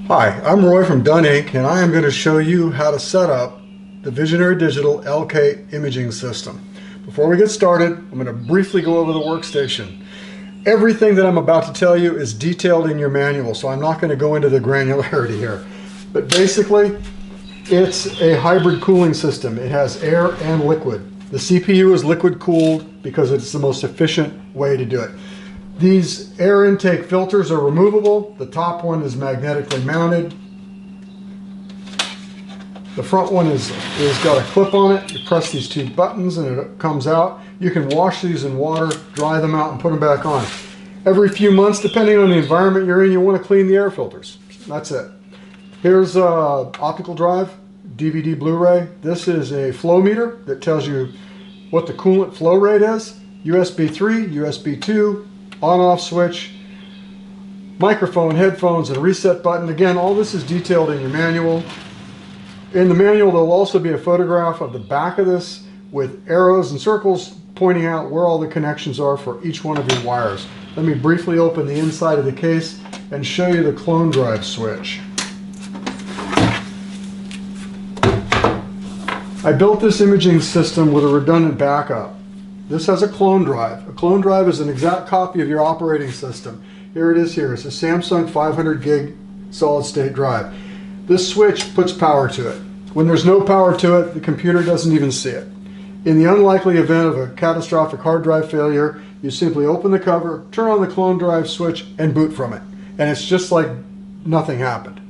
Hi, I'm Roy from Dunn Inc. and I am going to show you how to set up the Visionary Digital LK imaging system. Before we get started, I'm going to briefly go over the workstation. Everything that I'm about to tell you is detailed in your manual, so I'm not going to go into the granularity here. But basically, it's a hybrid cooling system. It has air and liquid. The CPU is liquid cooled because it's the most efficient way to do it. These air intake filters are removable. The top one is magnetically mounted. The front one is got a clip on it. You press these two buttons and it comes out. You can wash these in water, dry them out, and put them back on. Every few months, depending on the environment you're in, you want to clean the air filters. That's it. Here's an optical drive, DVD Blu-ray. This is a flow meter that tells you what the coolant flow rate is. USB 3, USB 2, on-off switch, microphone, headphones, and a reset button. Again, all this is detailed in your manual. In the manual, there'll also be a photograph of the back of this with arrows and circles pointing out where all the connections are for each one of your wires. Let me briefly open the inside of the case and show you the clone drive switch. I built this imaging system with a redundant backup. This has a clone drive. A clone drive is an exact copy of your operating system. Here it is here. It's a Samsung 500 gig solid state drive. This switch puts power to it. When there's no power to it, the computer doesn't even see it. In the unlikely event of a catastrophic hard drive failure, you simply open the cover, turn on the clone drive switch, and boot from it. And it's just like nothing happened.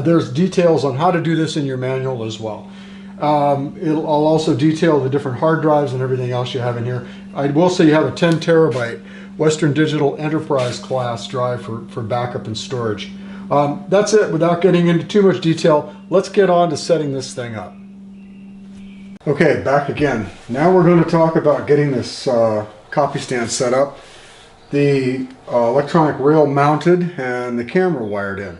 There's details on how to do this in your manual as well. I'll also detail the different hard drives and everything else you have in here. I will say you have a 10 terabyte Western Digital Enterprise class drive for backup and storage. That's it. Without getting into too much detail, let's get on to setting this thing up. Okay, back again. Now we're going to talk about getting this copy stand set up, the electronic rail mounted, and the camera wired in.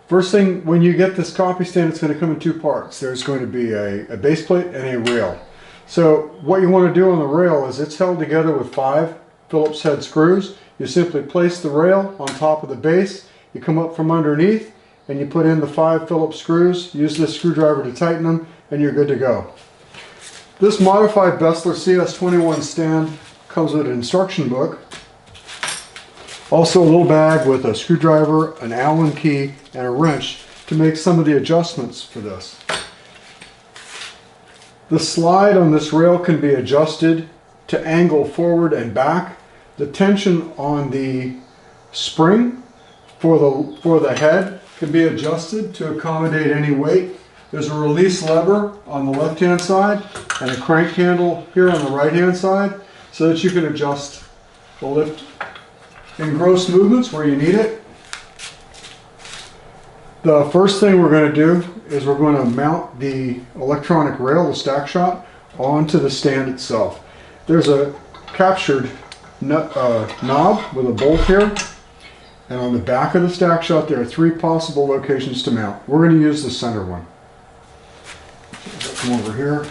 First thing, when you get this copy stand, it's going to come in two parts. There's going to be a base plate and a rail. So what you want to do on the rail is it's held together with 5 Phillips head screws. You simply place the rail on top of the base. You come up from underneath and you put in the 5 Phillips screws. Use this screwdriver to tighten them and you're good to go. This modified Bessler CS21 stand comes with an instruction book. Also a little bag with a screwdriver, an Allen key, and a wrench to make some of the adjustments for this. The slide on this rail can be adjusted to angle forward and back. The tension on the spring for the head can be adjusted to accommodate any weight. There's a release lever on the left-hand side and a crank handle here on the right-hand side so that you can adjust the lift in gross movements where you need it. The first thing we're going to do is we're going to mount the electronic rail, the stack shot, onto the stand itself. There's a captured knob with a bolt here, and on the back of the stack shot there are 3 possible locations to mount. We're going to use the center one. Come over here.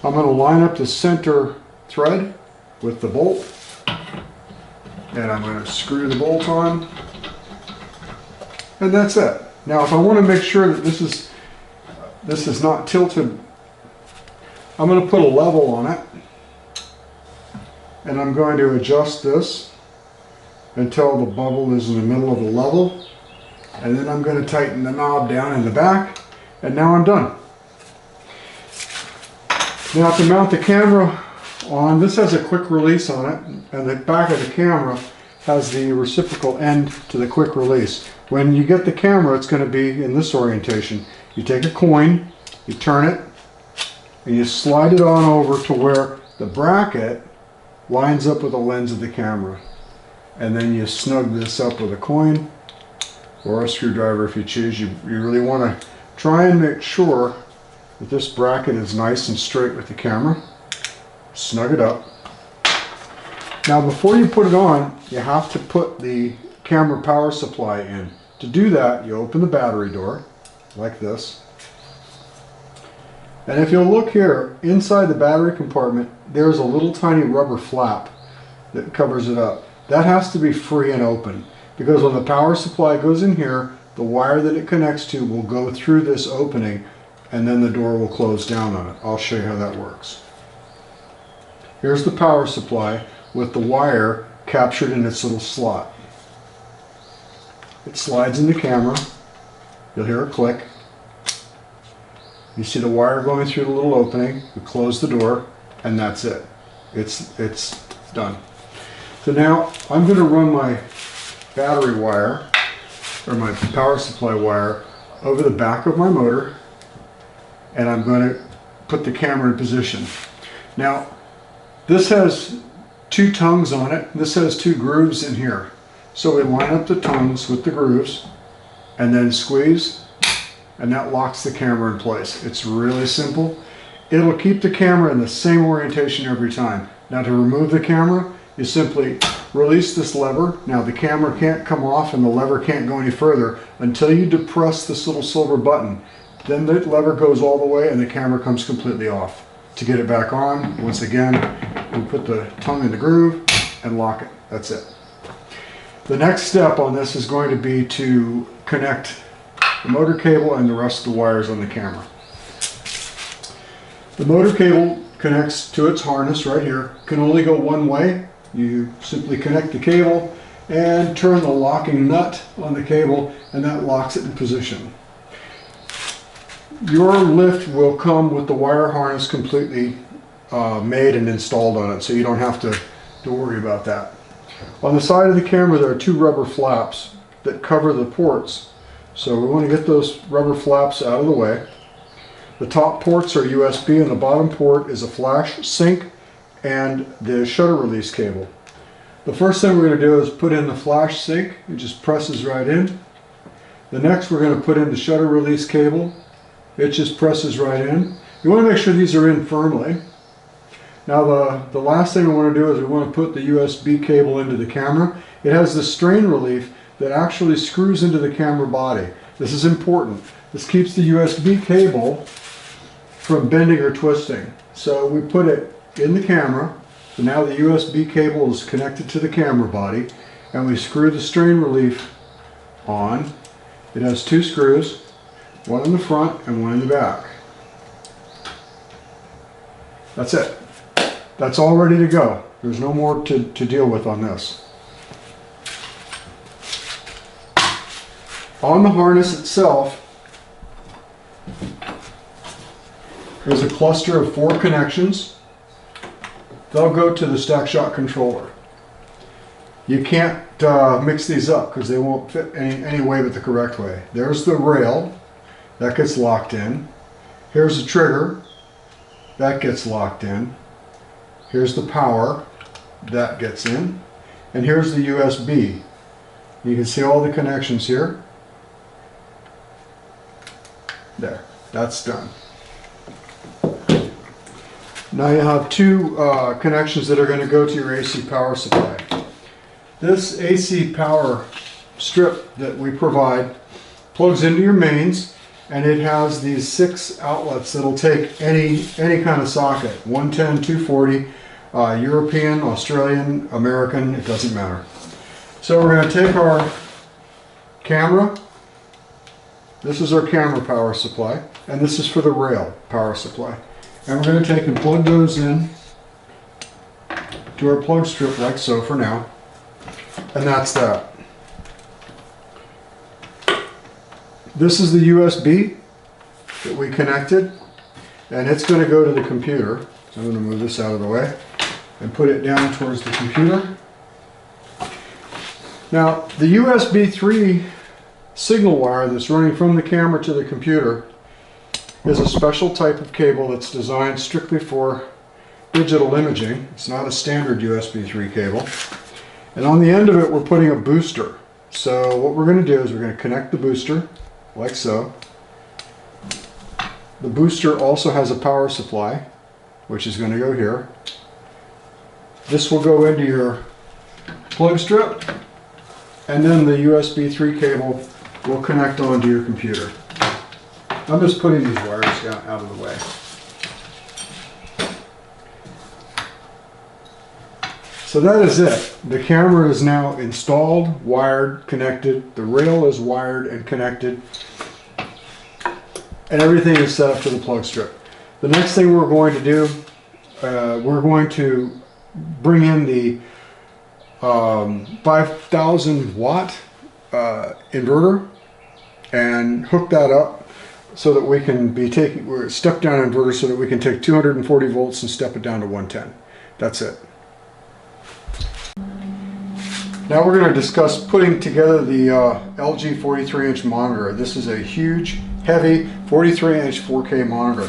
I'm going to line up the center thread with the bolt, and I'm going to screw the bolt on, and that's it. Now if I want to make sure that this is not tilted, I'm going to put a level on it, and I'm going to adjust this until the bubble is in the middle of the level, and then I'm going to tighten the knob down in the back, and now I'm done. Now to mount the camera on, this has a quick release on it, and the back of the camera has the reciprocal end to the quick release. When you get the camera, it's going to be in this orientation. You take a coin, you turn it, and you slide it on over to where the bracket lines up with the lens of the camera. And then you snug this up with a coin or a screwdriver if you choose. You really want to try and make sure that this bracket is nice and straight with the camera. Snug it up. Now before you put it on, you have to put the camera power supply in. To do that, you open the battery door like this. And if you'll look here, inside the battery compartment, there's a little tiny rubber flap. that covers it up. That has to be free and open, because when the power supply goes in here, the wire that it connects to will go through this opening, and then the door will close down on it. I'll show you how that works. Here's the power supply with the wire captured in its little slot. It slides in the camera. You'll hear a click. You see the wire going through the little opening. We close the door, and that's it. It's done. So now I'm going to run my battery wire, or my power supply wire, over the back of my motor, and I'm going to put the camera in position. Now, this has two tongues on it. This has two grooves in here. So we line up the tongues with the grooves and then squeeze, and that locks the camera in place. It's really simple. It'll keep the camera in the same orientation every time. Now to remove the camera, you simply release this lever. Now the camera can't come off and the lever can't go any further until you depress this little silver button. Then the lever goes all the way and the camera comes completely off. To get it back on, once again, we put the tongue in the groove and lock it. That's it. The next step on this is going to be to connect the motor cable and the rest of the wires on the camera. The motor cable connects to its harness right here. Can only go one way. You simply connect the cable and turn the locking nut on the cable, and that locks it in position. Your lift will come with the wire harness completely made and installed on it, so you don't have to worry about that. On the side of the camera there are two rubber flaps that cover the ports, so we want to get those rubber flaps out of the way. The top ports are USB and the bottom port is a flash sync and the shutter release cable. The first thing we're going to do is put in the flash sync. It just presses right in. The next we're going to put in the shutter release cable. It just presses right in. You want to make sure these are in firmly. Now the last thing we want to do is we want to put the USB cable into the camera. It has the strain relief that actually screws into the camera body. This is important. This keeps the USB cable from bending or twisting. So we put it in the camera. So now the USB cable is connected to the camera body, and we screw the strain relief on. It has two screws, one in the front and one in the back. That's it. That's all ready to go. There's no more to deal with on this. On the harness itself, there's a cluster of 4 connections. They'll go to the StackShot controller. You can't mix these up because they won't fit any way but the correct way. There's the rail. That gets locked in. Here's the trigger. That gets locked in. Here's the power. That gets in. And here's the USB. You can see all the connections here. There. That's done. Now you have 2 connections that are going to go to your AC power supply. This AC power strip that we provide plugs into your mains, and it has these 6 outlets that'll take any kind of socket, 110, 240, European, Australian, American, it doesn't matter. So we're going to take our camera. This is our camera power supply, and this is for the rail power supply. And we're going to take and plug those in to our plug strip like so for now. And that's that. This is the USB that we connected, and it's going to go to the computer. So I'm going to move this out of the way and put it down towards the computer. Now the USB 3 signal wire that's running from the camera to the computer is a special type of cable that's designed strictly for digital imaging. It's not a standard USB 3 cable. And on the end of it we're putting a booster. So what we're going to do is we're going to connect the booster like so. The booster also has a power supply, which is going to go here. This will go into your plug strip, and then the USB 3 cable will connect onto your computer. I'm just putting these wires out of the way. So that is it. The camera is now installed, wired, connected. The rail is wired and connected. And everything is set up to the plug strip. The next thing we're going to do, we're going to bring in the 5,000 watt inverter and hook that up so that we can be taking, we're a step down inverter so that we can take 240 volts and step it down to 110. That's it. Now we're going to discuss putting together the LG 43-inch monitor. This is a huge, heavy 43-inch 4K monitor.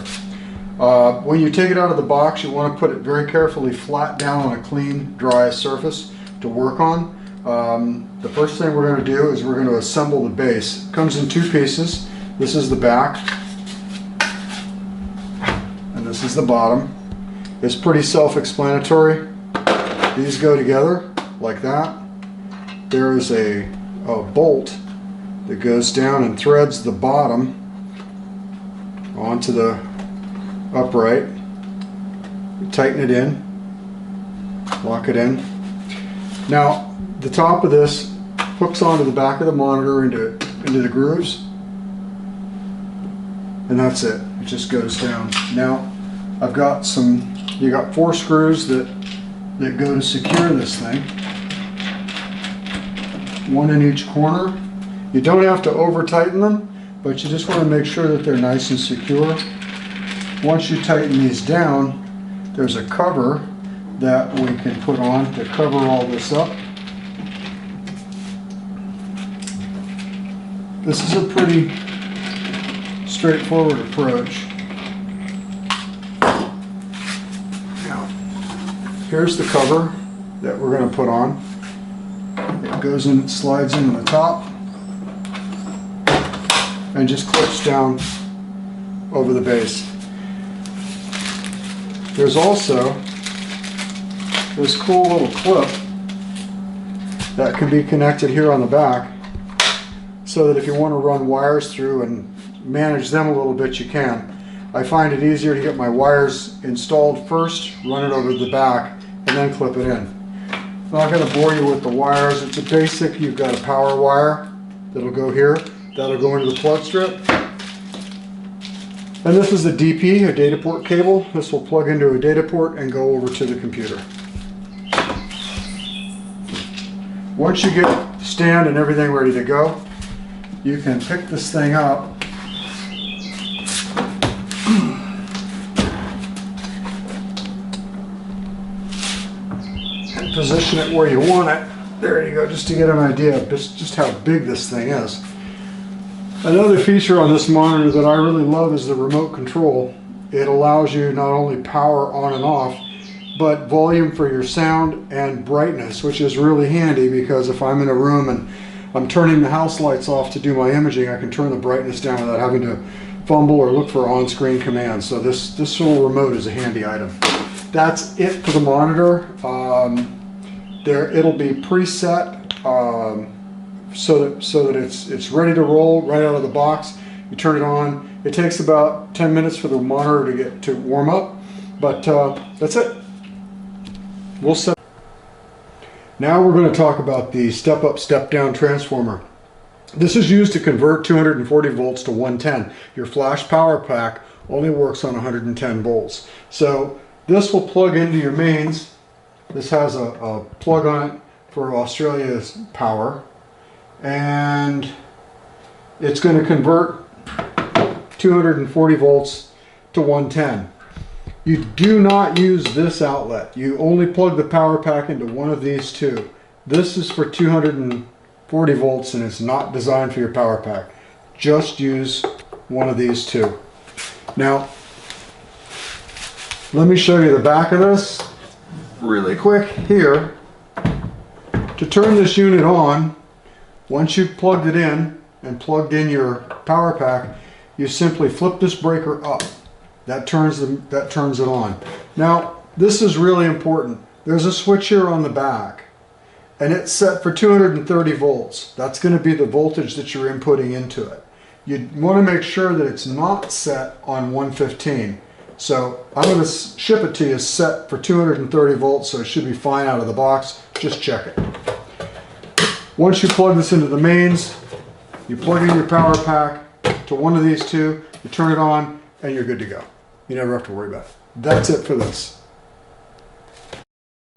When you take it out of the box, you want to put it very carefully flat down on a clean, dry surface to work on. The first thing we're going to do is we're going to assemble the base. It comes in two pieces. This is the back, and this is the bottom. It's pretty self-explanatory. These go together like that. There is a bolt that goes down and threads the bottom onto the upright. You tighten it in, lock it in. Now the top of this hooks onto the back of the monitor into the grooves, and that's it. It just goes down. Now I've got you got 4 screws that go to secure this thing. 1 in each corner. You don't have to over tighten them, but you just want to make sure that they're nice and secure. Once you tighten these down, there's a cover that we can put on to cover all this up. This is a pretty straightforward approach. Now, here's the cover that we're going to put on. It goes in, slides in the top, and just clips down over the base. There's also this cool little clip that can be connected here on the back, so that if you want to run wires through and manage them a little bit, you can. I find it easier to get my wires installed first, run it over the back, and then clip it in. I'm not going to bore you with the wires. It's a basic. You've got a power wire that'll go here. That'll go into the plug strip. And this is a DP, a data port cable. This will plug into a data port and go over to the computer. Once you get stand and everything ready to go, you can pick this thing up and position it where you want it. There you go, just to get an idea of just how big this thing is. Another feature on this monitor that I really love is the remote control. It allows you not only power on and off, but volume for your sound and brightness, which is really handy because if I'm in a room and I'm turning the house lights off to do my imaging, I can turn the brightness down without having to fumble or look for on-screen commands. So this little remote is a handy item. That's it for the monitor. It'll be preset so that it's ready to roll right out of the box. You turn it on. It takes about 10 minutes for the monitor to warm up, but that's it. We'll set. Now we're going to talk about the step-up, step-down transformer. This is used to convert 240 volts to 110. Your flash power pack only works on 110 volts. So this will plug into your mains. This has a plug on it for Australia's power, and it's going to convert 240 volts to 110. You do not use this outlet. You only plug the power pack into one of these two. This is for 240 volts and it's not designed for your power pack. Just use one of these two. Now, let me show you the back of this really quick here. To turn this unit on, once you've plugged it in and plugged in your power pack, you simply flip this breaker up. That turns it on. Now, this is really important. There's a switch here on the back, and it's set for 230 volts. That's going to be the voltage that you're inputting into it. You want to make sure that it's not set on 115. So I'm going to ship it to you set for 230 volts, so it should be fine out of the box. Just check it. Once you plug this into the mains, you plug in your power pack to one of these two, you turn it on, and you're good to go. You never have to worry about it. That's it for this.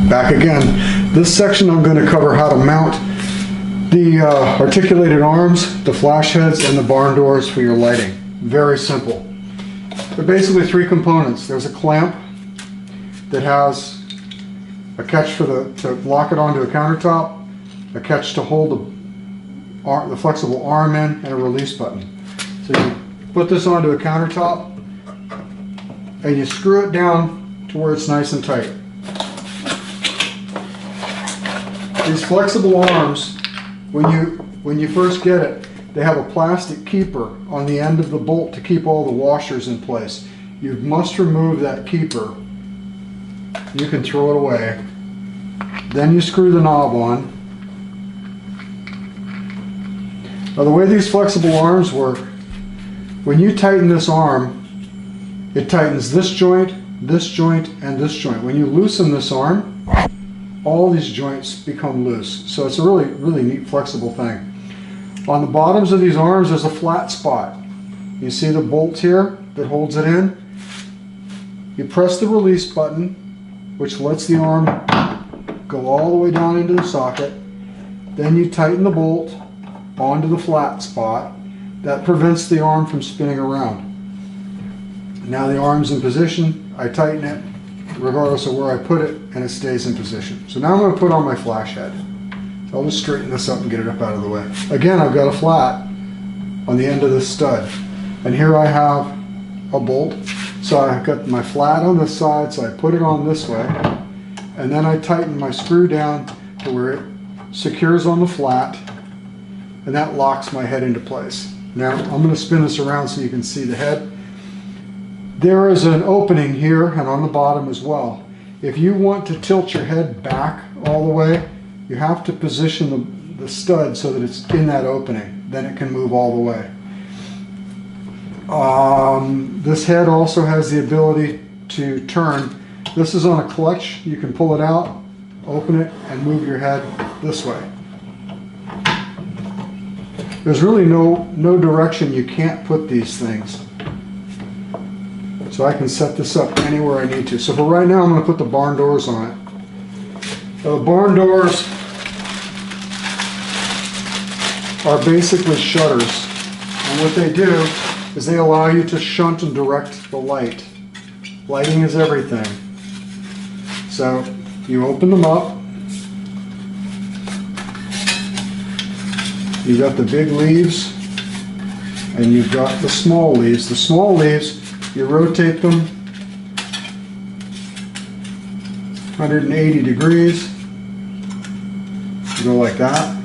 Back again. This section I'm going to cover how to mount the articulated arms, the flash heads, and the barn doors for your lighting. Very simple. They're basically three components. There's a clamp that has a catch to lock it onto a countertop, a catch to hold the flexible arm in, and a release button. So you put this onto a countertop and you screw it down to where it's nice and tight. These flexible arms, when you first get it, they have a plastic keeper on the end of the bolt to keep all the washers in place. You must remove that keeper. You can throw it away. Then you screw the knob on. Now the way these flexible arms work, when you tighten this arm, it tightens this joint, and this joint. When you loosen this arm, all these joints become loose. So it's a really, really neat flexible thing. On the bottoms of these arms, there's a flat spot. You see the bolt here that holds it in? You press the release button, which lets the arm go all the way down into the socket. Then you tighten the bolt onto the flat spot. That prevents the arm from spinning around. Now the arm's in position. I tighten it regardless of where I put it, and it stays in position. So now I'm going to put on my flash head. So I'll just straighten this up and get it up out of the way. Again, I've got a flat on the end of this stud. And here I have a bolt. So I've got my flat on this side, so I put it on this way. And then I tighten my screw down to where it secures on the flat. And that locks my head into place. Now I'm going to spin this around so you can see the head. There is an opening here and on the bottom as well. If you want to tilt your head back all the way, you have to position the stud so that it's in that opening. Then it can move all the way. This head also has the ability to turn. This is on a clutch. You can pull it out, open it, and move your head this way. There's really no direction you can't put these things. So I can set this up anywhere I need to. So for right now, I'm going to put the barn doors on it. The barn doors are basically shutters. And what they do is they allow you to shunt and direct the light. Lighting is everything. So you open them up. You've got the big leaves and you've got the small leaves. The small leaves, you rotate them 180 degrees. You go like that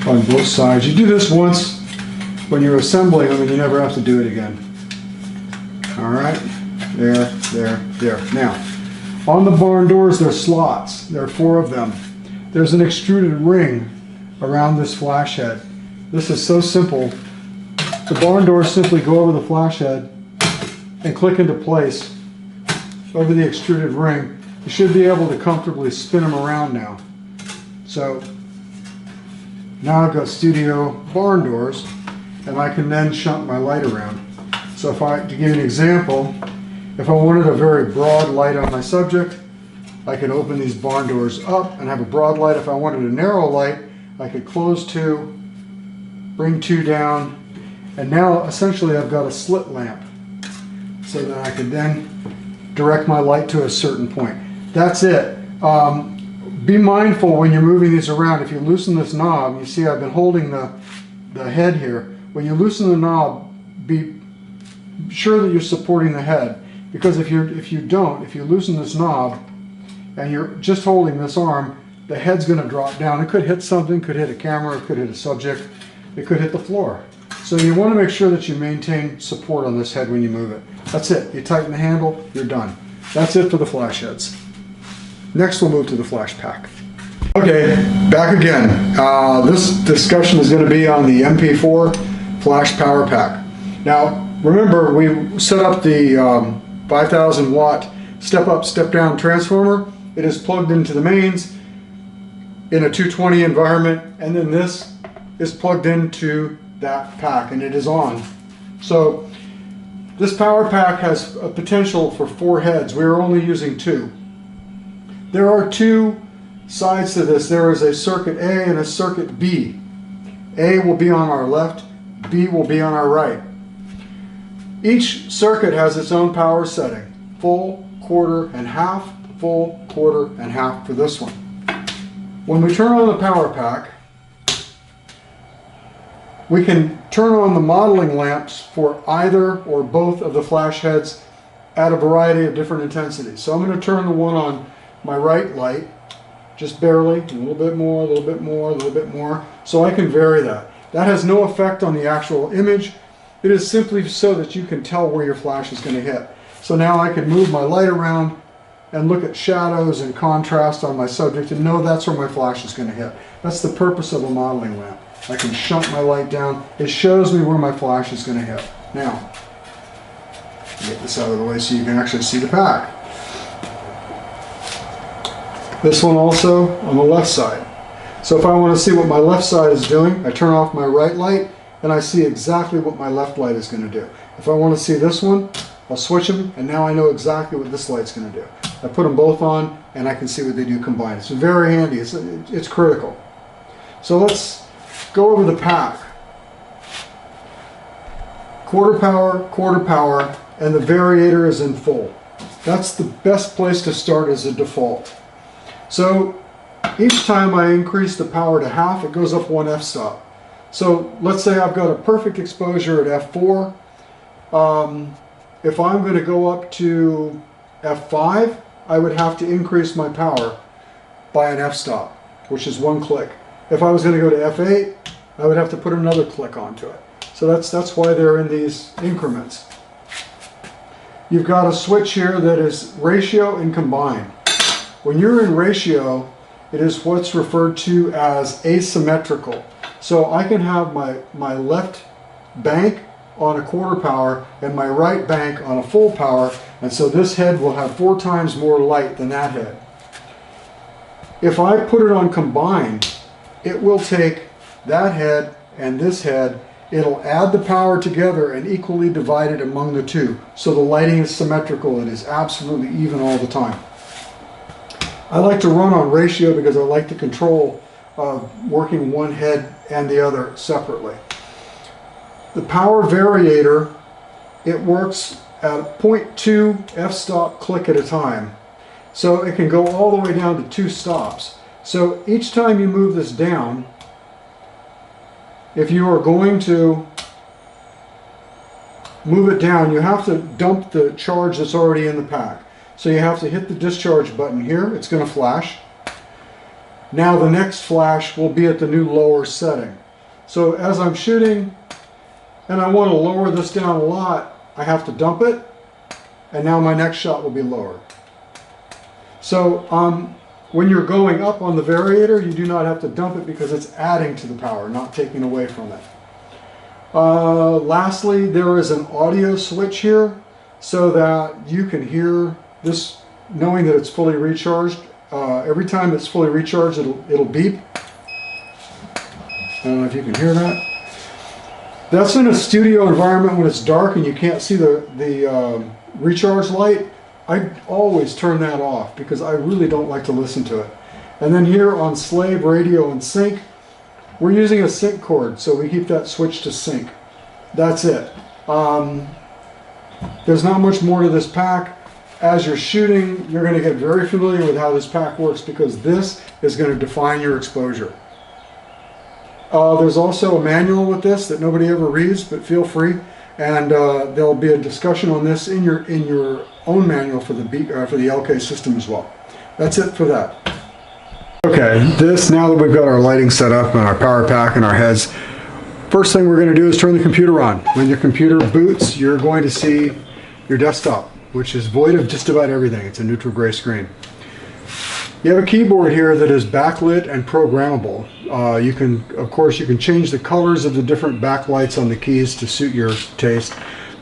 on both sides. You do this once when you're assembling them and you never have to do it again. Alright, there. Now, on the barn doors there's slots. There are 4 of them. There's an extruded ring around this flash head. This is so simple. The barn doors simply go over the flash head and click into place over the extruded ring. You should be able to comfortably spin them around now. So now I've got studio barn doors and I can then shunt my light around. So to give you an example, if I wanted a very broad light on my subject, I could open these barn doors up and have a broad light. If I wanted a narrow light, I could close 2, bring 2 down, and now essentially I've got a slit lamp so that I could then direct my light to a certain point. That's it. Be mindful when you're moving these around. If you loosen this knob, you see I've been holding the head here. When you loosen the knob, be sure that you're supporting the head, because if you loosen this knob and you're just holding this arm, the head's going to drop down. It could hit something, could hit a camera, it could hit a subject, it could hit the floor. So you want to make sure that you maintain support on this head when you move it. That's it. You tighten the handle, you're done. That's it for the flash heads. Next we'll move to the flash pack. Okay, back again. This discussion is going to be on the MP4 flash power pack. Now, remember, we set up the 5,000 watt step up, step down transformer. It is plugged into the mains in a 220 environment, and then this is plugged into that pack and it is on. So this power pack has a potential for 4 heads. We are only using 2. There are 2 sides to this. There is a circuit A and a circuit B. A will be on our left, B will be on our right. Each circuit has its own power setting. Full, quarter, and half. Full, quarter, and half for this one. When we turn on the power pack, we can turn on the modeling lamps for either or both of the flash heads at a variety of different intensities. So I'm going to turn the one on my right light, just barely, a little bit more, a little bit more, a little bit more, so I can vary that. That has no effect on the actual image. It is simply so that you can tell where your flash is going to hit. So now I can move my light around and look at shadows and contrast on my subject and know that's where my flash is going to hit. That's the purpose of a modeling lamp. I can shunt my light down. It shows me where my flash is going to hit. Now, get this out of the way so you can actually see the pack. This one also on the left side. So if I want to see what my left side is doing, I turn off my right light and I see exactly what my left light is going to do. If I want to see this one, I'll switch them and now I know exactly what this light's going to do. I put them both on and I can see what they do combined. It's very handy. It's critical. So let's go over the pack. Quarter power, and the variator is in full. That's the best place to start as a default. So each time I increase the power to half, it goes up 1 f-stop. So let's say I've got a perfect exposure at f4. If I'm going to go up to f5, I would have to increase my power by an f-stop, which is 1 click. If I was going to go to f8, I would have to put another click onto it. So that's why they're in these increments. You've got a switch here that is ratio and combine. When you're in ratio, it is what's referred to as asymmetrical. So I can have my left bank on a quarter power and my right bank on a full power, and so this head will have 4 times more light than that head. If I put it on combine, it will take that head and this head, it'll add the power together and equally divide it among the 2. So the lighting is symmetrical. It is absolutely even all the time. I like to run on ratio because I like to control working one head and the other separately. The power variator, it works at 0.2 f-stop click at a time. So it can go all the way down to 2 stops. So each time you move this down, if you are going to move it down, you have to dump the charge that's already in the pack. So you have to hit the discharge button here. It's going to flash. Now the next flash will be at the new lower setting. So as I'm shooting and I want to lower this down a lot, I have to dump it, and now my next shot will be lower. So when you're going up on the variator, you do not have to dump it because it's adding to the power, not taking away from it. Lastly, there is an audio switch here so that you can hear this, knowing that it's fully recharged. Every time it's fully recharged, it'll beep. I don't know if you can hear that. That's in a studio environment when it's dark and you can't see the recharge light. I always turn that off because I really don't like to listen to it. And then here on slave, radio, and sync, we're using a sync cord, so we keep that switch to sync. That's it. There's not much more to this pack. As you're shooting, you're going to get very familiar with how this pack works because this is going to define your exposure. There's also a manual with this that nobody ever reads, but feel free. And there'll be a discussion on this in your own manual for the LK system as well. That's it for that. Okay, now that we've got our lighting set up and our power pack and our heads, first thing we're going to do is turn the computer on. When your computer boots, you're going to see your desktop, which is void of just about everything. It's a neutral gray screen. You have a keyboard here that is backlit and programmable. Of course, you can change the colors of the different backlights on the keys to suit your taste.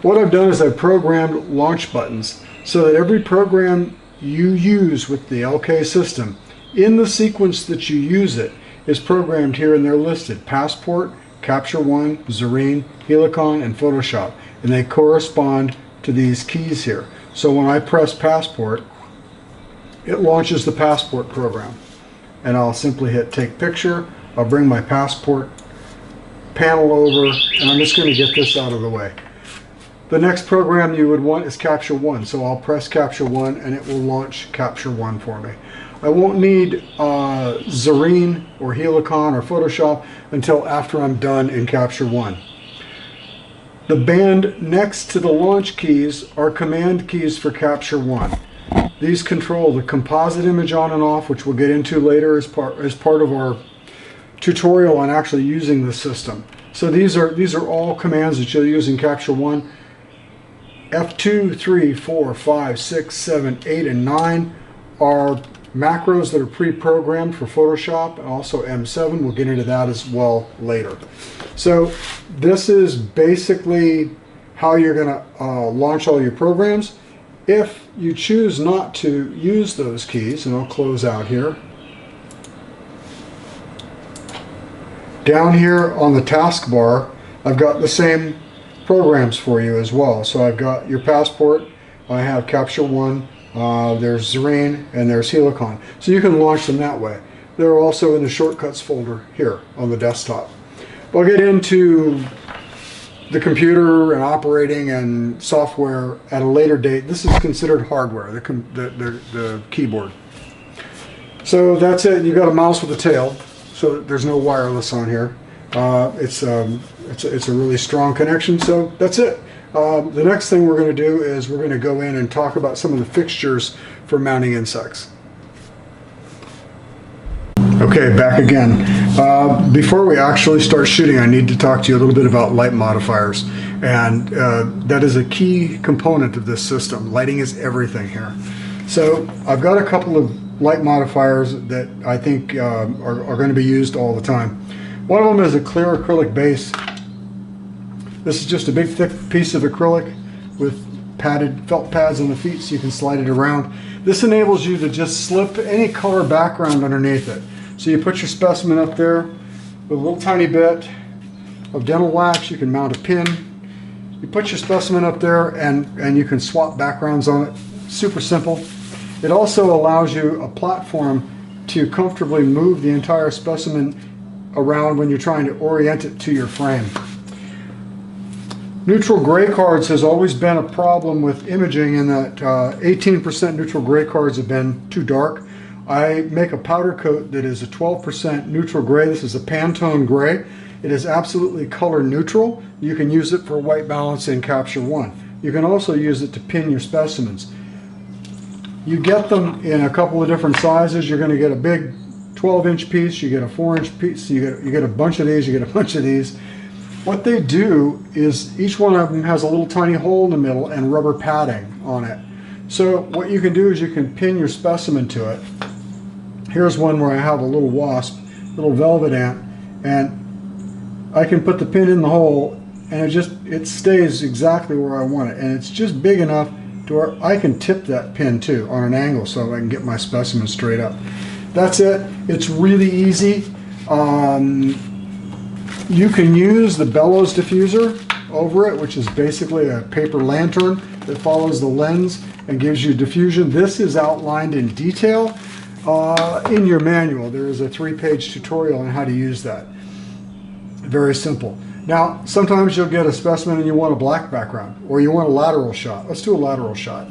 What I've done is I've programmed launch buttons so that every program you use with the LK system, in the sequence that you use it, is programmed here, and they're listed: Passport, Capture One, Zarine, Helicon, and Photoshop. And they correspond to these keys here. So when I press Passport, it launches the Passport program. And I'll simply hit Take Picture. I'll bring my Passport panel over, and I'm just going to get this out of the way. The next program you would want is Capture One. So I'll press Capture One, and it will launch Capture One for me. I won't need Zarine or Helicon or Photoshop until after I'm done in Capture One. The band next to the launch keys are command keys for Capture One. These control the composite image on and off, which we'll get into later as part of our tutorial on actually using the system. So these are all commands that you'll use in Capture One. F2, 3, 4, 5, 6, 7, 8, and 9 are macros that are pre-programmed for Photoshop, and also M7. We'll get into that as well later. So this is basically how you're going to launch all your programs. If you choose not to use those keys, and I'll close out here, down here on the taskbar I've got the same programs for you as well. So I've got your Passport, I have Capture One, there's Zarine, and there's Helicon. So you can launch them that way. They're also in the shortcuts folder here on the desktop. We'll get into the computer and operating and software at a later date. This is considered hardware, the keyboard. So that's it. You've got a mouse with a tail, so there's no wireless on here. It's a really strong connection, so that's it. The next thing we're going to do is we're going to go in and talk about some of the fixtures for mounting insects. Okay, back again. Before we actually start shooting, I need to talk to you a little bit about light modifiers, and that is a key component of this system. Lighting is everything here. So I've got a couple of light modifiers that I think are going to be used all the time. One of them is a clear acrylic base. This is just a big thick piece of acrylic with padded felt pads on the feet so you can slide it around. This enables you to just slip any color background underneath it. So you put your specimen up there with a little tiny bit of dental wax. You can mount a pin. You put your specimen up there and you can swap backgrounds on it. Super simple. It also allows you a platform to comfortably move the entire specimen around when you're trying to orient it to your frame. Neutral gray cards has always been a problem with imaging in that 18% neutral gray cards have been too dark. I make a powder coat that is a 12% neutral gray. This is a Pantone gray. It is absolutely color neutral. You can use it for white balance in Capture One. You can also use it to pin your specimens. You get them in a couple of different sizes. You're going to get a big 12-inch piece, you get a 4-inch piece, you get a bunch of these, you get a bunch of these. What they do is each one of them has a little tiny hole in the middle and rubber padding on it. So what you can do is you can pin your specimen to it. Here's one where I have a little wasp, little velvet ant, and I can put the pin in the hole and it stays exactly where I want it, and it's just big enough to where I can tip that pin too on an angle so I can get my specimen straight up. That's it. It's really easy. You can use the bellows diffuser over it, which is basically a paper lantern that follows the lens and gives you diffusion. This is outlined in detail in your manual. There is a 3-page tutorial on how to use that. Very simple. Now, sometimes you'll get a specimen and you want a black background, or you want a lateral shot. Let's do a lateral shot.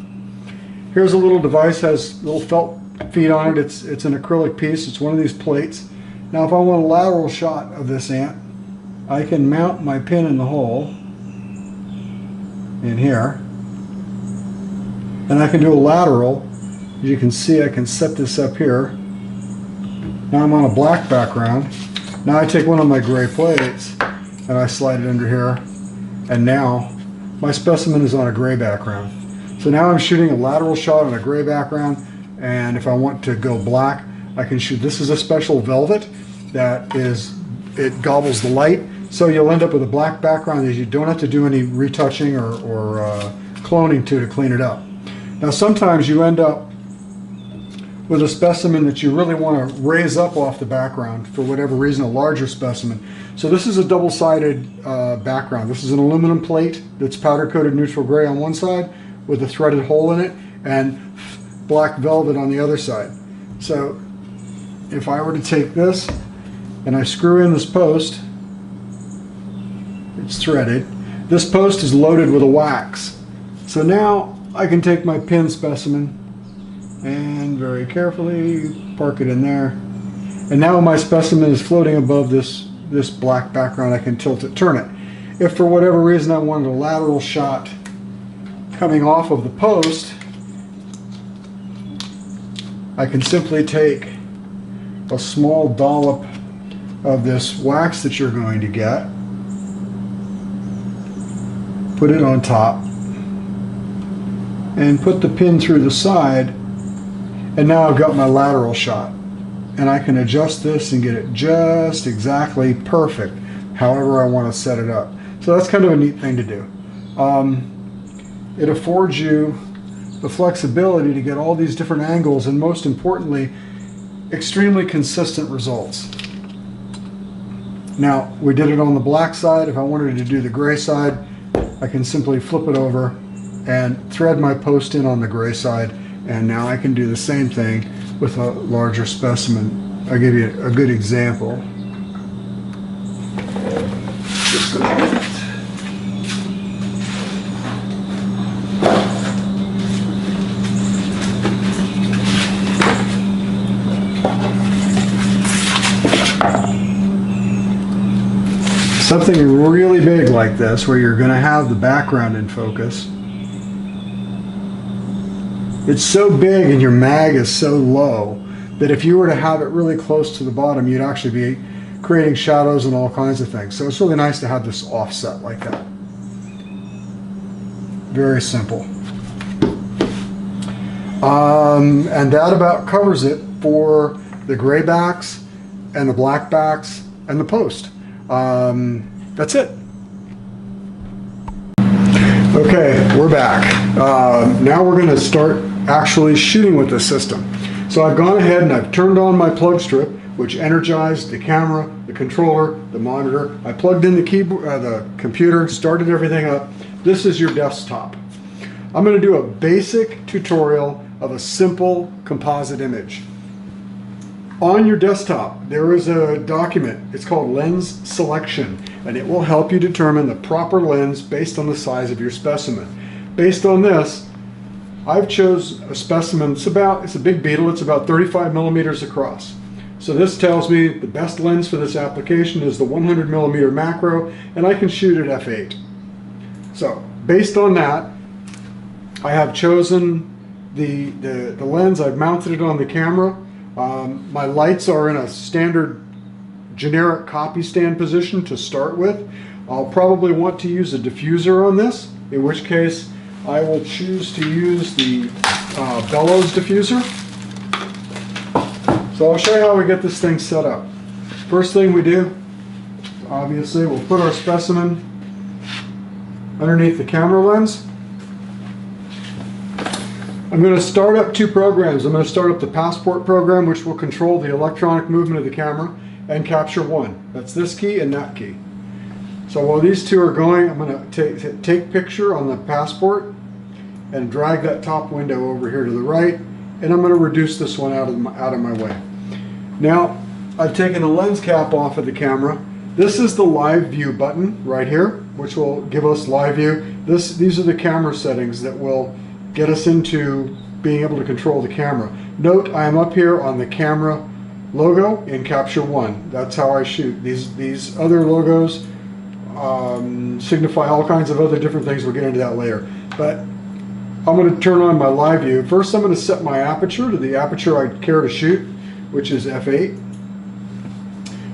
Here's a little device, has little felt feet on it. It's an acrylic piece. It's one of these plates. Now, if I want a lateral shot of this ant, I can mount my pin in the hole in here, and I can do a lateral. As you can see, I can set this up here. Now I'm on a black background. Now I take one of my gray plates and I slide it under here, and now my specimen is on a gray background. So now I'm shooting a lateral shot on a gray background And if I want to go black, I can shoot. This is a special velvet that it gobbles the light. So you'll end up with a black background that you don't have to do any retouching or cloning to clean it up. Now sometimes you end up with a specimen that you really want to raise up off the background for whatever reason, a larger specimen. So this is a double-sided background. This is an aluminum plate that's powder-coated neutral gray on one side with a threaded hole in it and black velvet on the other side. So if I were to take this and I screw in this post, it's threaded. This post is loaded with a wax. So now I can take my pin specimen and very carefully park it in there. And now my specimen is floating above this black background. I can tilt it, turn it. If for whatever reason I wanted a lateral shot coming off of the post, I can simply take a small dollop of this wax that you're going to get, put it on top, and put the pin through the side, and now I've got my lateral shot. And I can adjust this and get it just exactly perfect, however I want to set it up. So that's kind of a neat thing to do. It affords you the flexibility to get all these different angles, and most importantly, extremely consistent results. Now, we did it on the black side. If I wanted to do the gray side, I can simply flip it over and thread my post in on the gray side, and now I can do the same thing with a larger specimen. I'll give you a good example. Just a minute. Something really big like this, where you're going to have the background in focus. It's so big and your mag is so low that if you were to have it really close to the bottom, you'd actually be creating shadows and all kinds of things. So it's really nice to have this offset like that. Very simple. And that about covers it for the gray backs and the black backs and the post. That's it. Okay, we're back. Now we're going to start actually shooting with the system. So I've gone ahead and I've turned on my plug strip, which energized the camera, the controller, the monitor. I plugged in the keyboard, the computer, started everything up. This is your desktop. I'm going to do a basic tutorial of a simple composite image. On your desktop, there is a document. It's called Lens Selection, and it will help you determine the proper lens based on the size of your specimen. Based on this, I've chose a specimen. It's a big beetle. It's about 35 millimeters across. So this tells me the best lens for this application is the 100 millimeter macro, and I can shoot at f8. So based on that, I have chosen the lens. I've mounted it on the camera. My lights are in a standard generic copy stand position to start with. I'll probably want to use a diffuser on this, in which case I will choose to use the bellows diffuser. So I'll show you how we get this thing set up. First thing we do, obviously, we'll put our specimen underneath the camera lens. I'm going to start up two programs. I'm going to start up the Passport program, which will control the electronic movement of the camera, and Capture One. That's this key and that key. So while these two are going, I'm going to take picture on the Passport and drag that top window over here to the right, and I'm going to reduce this one out of my way. Now, I've taken the lens cap off of the camera. This is the live view button right here, which will give us live view. These are the camera settings that will get us into being able to control the camera. Note, I am up here on the camera logo in Capture One. That's how I shoot. These other logos signify all kinds of other different things. We'll get into that later. But I'm going to turn on my live view. First, I'm going to set my aperture to the aperture I care to shoot, which is f8.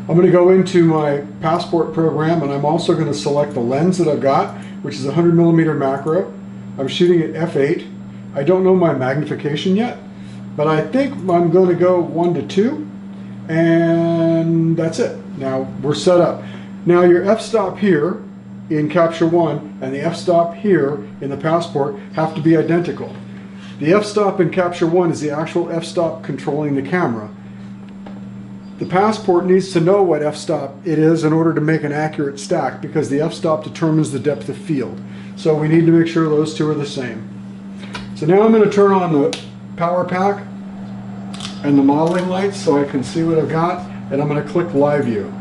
I'm going to go into my Passport program, and I'm also going to select the lens that I've got, which is a 100 millimeter macro. I'm shooting at f8. I don't know my magnification yet, But I think I'm going to go 1 to 2, and that's it. Now we're set up. Now your f-stop here in Capture One and the f-stop here in the Passport have to be identical. The f-stop in Capture One is the actual f-stop controlling the camera. The Passport needs to know what f-stop it is in order to make an accurate stack, because the f-stop determines the depth of field. So we need to make sure those two are the same. So now I'm going to turn on the power pack and the modeling lights so I can see what I've got, and I'm going to click Live View.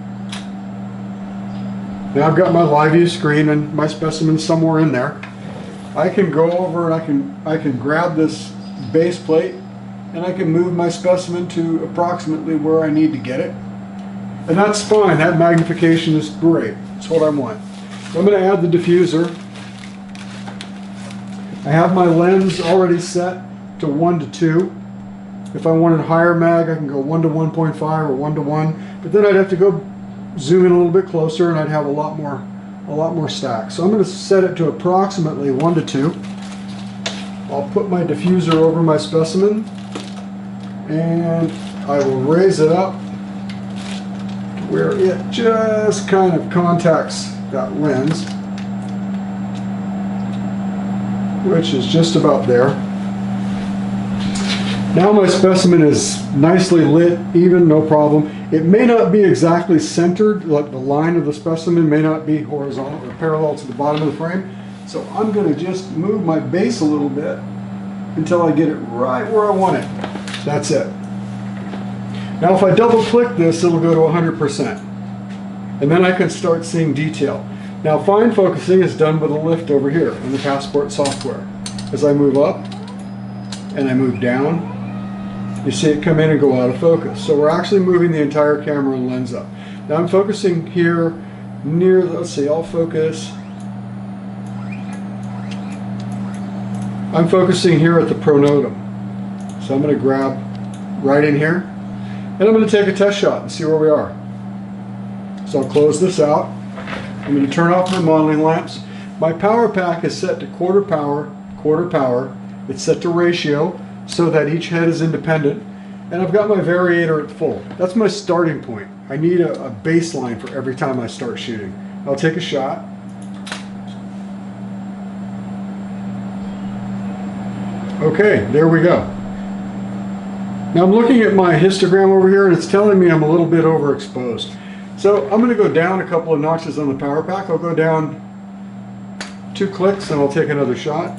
Now I've got my Live View screen and my specimen somewhere in there. I can go over and I can grab this base plate and I can move my specimen to approximately where I need to get it. And that's fine, that magnification is great. That's what I want. So I'm going to add the diffuser. I have my lens already set to 1 to 2. If I wanted higher mag, I can go 1 to 1.5 or 1 to 1, but then I'd have to go zoom in a little bit closer and I'd have a lot more stack. So I'm going to set it to approximately 1 to 2. I'll put my diffuser over my specimen and I will raise it up to where it just kind of contacts that lens, which is just about there. Now my specimen is nicely lit, even, no problem. It may not be exactly centered, like the line of the specimen may not be horizontal or parallel to the bottom of the frame. So I'm going to just move my base a little bit until I get it right where I want it. That's it. Now if I double click this, it'll go to 100%. And then I can start seeing detail. Now fine focusing is done with a lift over here in the Passport software. As I move up and I move down, you see it come in and go out of focus. So we're actually moving the entire camera and lens up. Now I'm focusing here near, let's see, I'll focus. I'm focusing here at the pronotum. So I'm going to grab right in here and I'm going to take a test shot and see where we are. So I'll close this out. I'm going to turn off my modeling lamps. My power pack is set to quarter power. It's set to ratio so that each head is independent. And I've got my variator at full. That's my starting point. I need a baseline for every time I start shooting. I'll take a shot. Okay, there we go. Now I'm looking at my histogram over here and it's telling me I'm a little bit overexposed. So I'm going to go down a couple of notches on the power pack. I'll go down 2 clicks and I'll take another shot.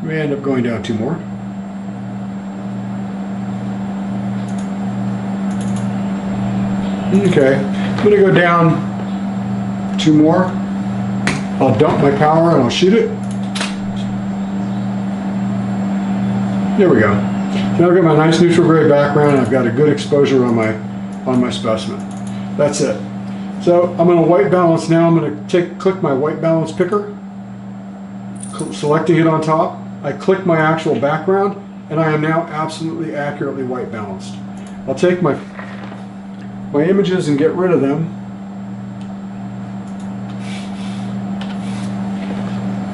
May end up going down 2 more. Okay, I'm going to go down 2 more. I'll dump my power and I'll shoot it. There we go. Now I've got my nice neutral gray background and I've got a good exposure on my specimen. That's it. So I'm going to white balance now. I'm going to click my white balance picker, selecting it on top. I click my actual background and I am now absolutely accurately white balanced. I'll take my images and get rid of them.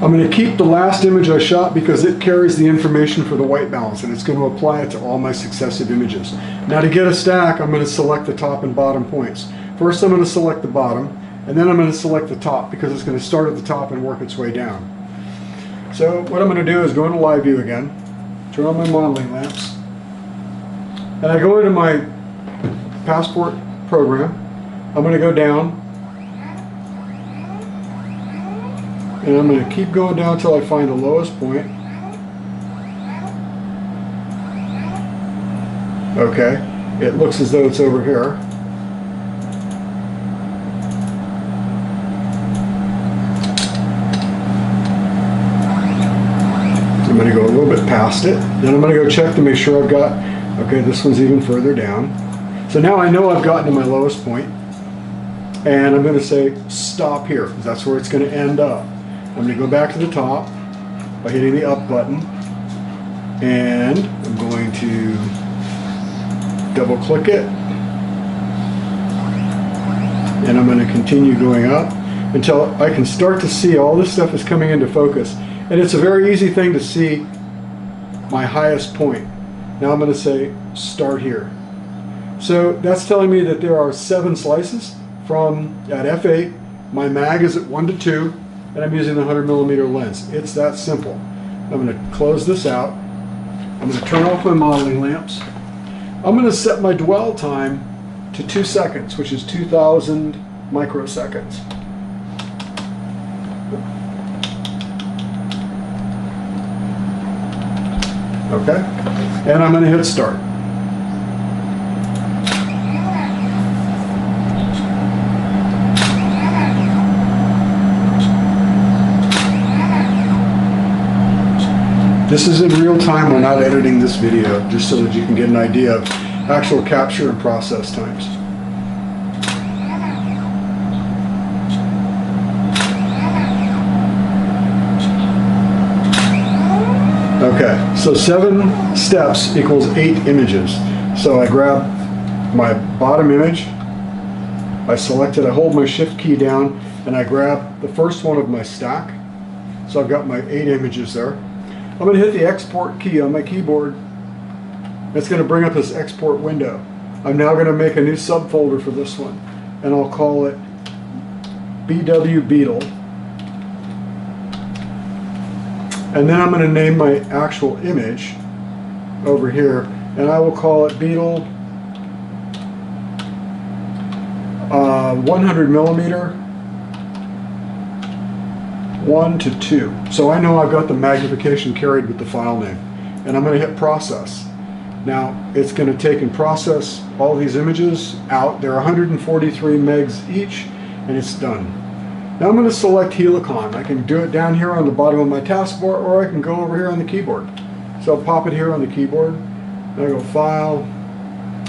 I'm going to keep the last image I shot because it carries the information for the white balance and it's going to apply it to all my successive images. Now to get a stack, I'm going to select the top and bottom points. First I'm going to select the bottom and then I'm going to select the top because it's going to start at the top and work its way down. So what I'm going to do is go into Live View again, turn on my modeling lamps, and I go into my Passport program. I'm going to go down and I'm going to keep going down until I find the lowest point. Okay, it looks as though it's over here. I'm going to go a little bit past it. Then I'm going to go check to make sure I've got, okay, this one's even further down. So now I know I've gotten to my lowest point. And I'm going to say stop here, because that's where it's going to end up. I'm going to go back to the top by hitting the up button. And I'm going to double click it. And I'm going to continue going up until I can start to see all this stuff is coming into focus. And it's a very easy thing to see my highest point. Now I'm going to say start here. So that's telling me that there are 7 slices from at f8. My mag is at 1 to 2, and I'm using the 100mm lens. It's that simple. I'm going to close this out. I'm going to turn off my modeling lamps. I'm going to set my dwell time to 2 seconds, which is 2,000 microseconds. Okay, and I'm going to hit start. This is in real time. We're not editing this video, just so that you can get an idea of actual capture and process times. Okay, so 7 steps equals 8 images. So I grab my bottom image, I select it, I hold my shift key down, and I grab the first one of my stack. So I've got my 8 images there. I'm going to hit the export key on my keyboard. It's going to bring up this export window. I'm now going to make a new subfolder for this one, and I'll call it BW Beetle. And then I'm going to name my actual image over here, and I will call it Beetle 100mm 1 to 2. So I know I've got the magnification carried with the file name, and I'm going to hit process. Now it's going to take and process all these images out. They're 143 megs each, and it's done. Now I'm going to select Helicon. I can do it down here on the bottom of my taskbar, or I can go over here on the keyboard. So I'll pop it here on the keyboard. I go File,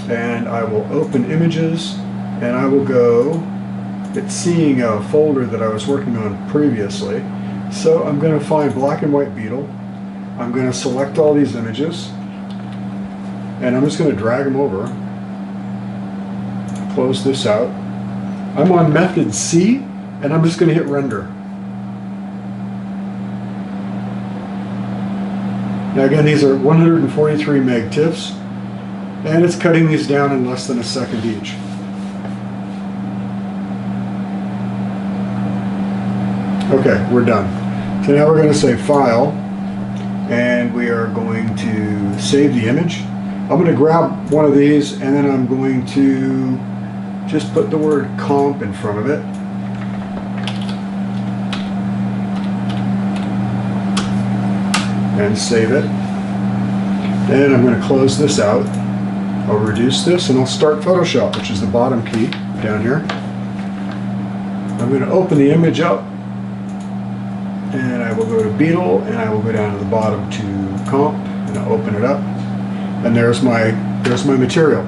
and I will open Images, and I will go. It's seeing a folder that I was working on previously. So I'm going to find Black and White Beetle. I'm going to select all these images, and I'm just going to drag them over. Close this out. I'm on method C, and I'm just going to hit render. Now again, these are 143 meg TIFFs, and it's cutting these down in less than a second each. Okay, we're done. So now we're going to say File, and we are going to save the image. I'm going to grab one of these, and then I'm going to just put the word comp in front of it. And save it. And I'm going to close this out. I'll reduce this, and I'll start Photoshop, which is the bottom key down here. I'm going to open the image up, and I will go to Beetle, and I will go down to the bottom to Comp, and I'll open it up, and there's my material.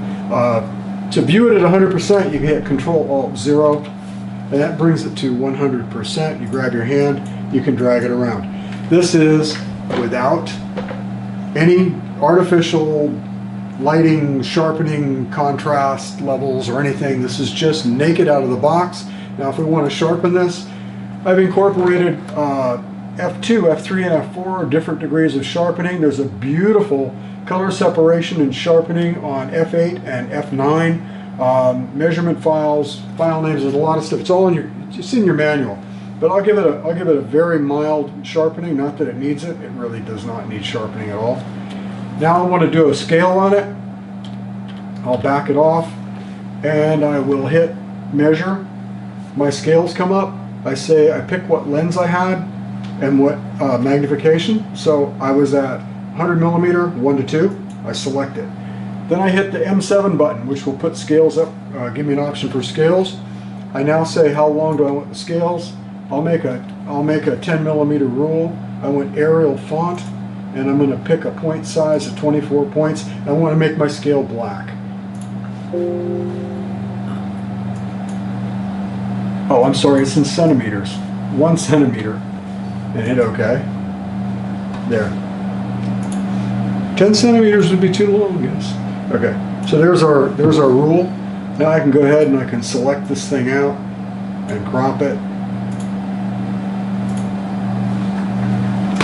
To view it at 100%, you can hit Control-Alt-0, and that brings it to 100%. You grab your hand, you can drag it around. This is without any artificial lighting, sharpening, contrast levels, or anything. This is just naked out of the box. Now if we want to sharpen this, I've incorporated F2, F3, and F4, different degrees of sharpening. There's a beautiful color separation and sharpening on F8 and F9. Measurement files, file names, there's a lot of stuff. It's all in your, it's in your manual. But I'll give it a very mild sharpening. Not that it needs it. It really does not need sharpening at all. Now I want to do a scale on it. I'll back it off, and I will hit measure. My scales come up. I pick what lens I had and what magnification. So I was at 100mm 1 to 2. I select it. Then I hit the M7 button, which will put scales up, give me an option for scales. I now say how long do I want the scales. I'll make a 10mm rule. I want Arial font, and I'm going to pick a point size of 24 points. I want to make my scale black. Oh, I'm sorry, it's in centimeters. 1 centimeter. And hit OK. There. 10 centimeters would be too long, yes. Okay, so there's our rule. Now I can go ahead and I can select this thing out and crop it.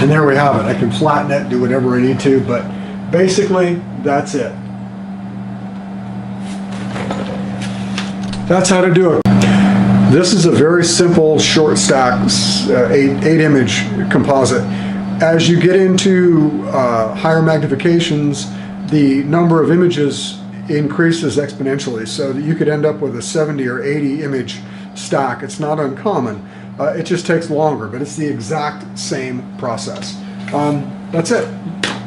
And there we have it. I can flatten it, do whatever I need to, but basically that's it. That's how to do it. This is a very simple short stack 8-image composite. As you get into higher magnifications, the number of images increases exponentially, so that you could end up with a 70 or 80 image stack. It's not uncommon. It just takes longer, but it's the exact same process. That's it.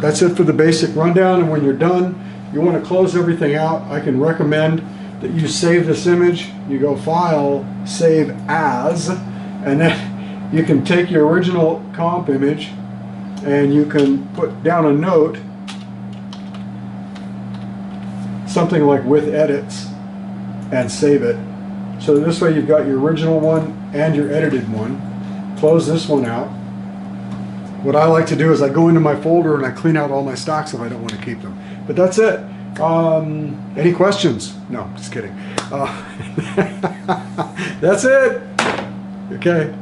That's it for the basic rundown, and when you're done, you want to close everything out. I can recommend that you save this image. You go File, Save As, and then you can take your original comp image and you can put down a note, something like with edits, and save it. So this way you've got your original one and your edited one. Close this one out. What I like to do is I go into my folder and I clean out all my stocks if I don't want to keep them. But that's it. Any questions? No, just kidding. That's it. Okay.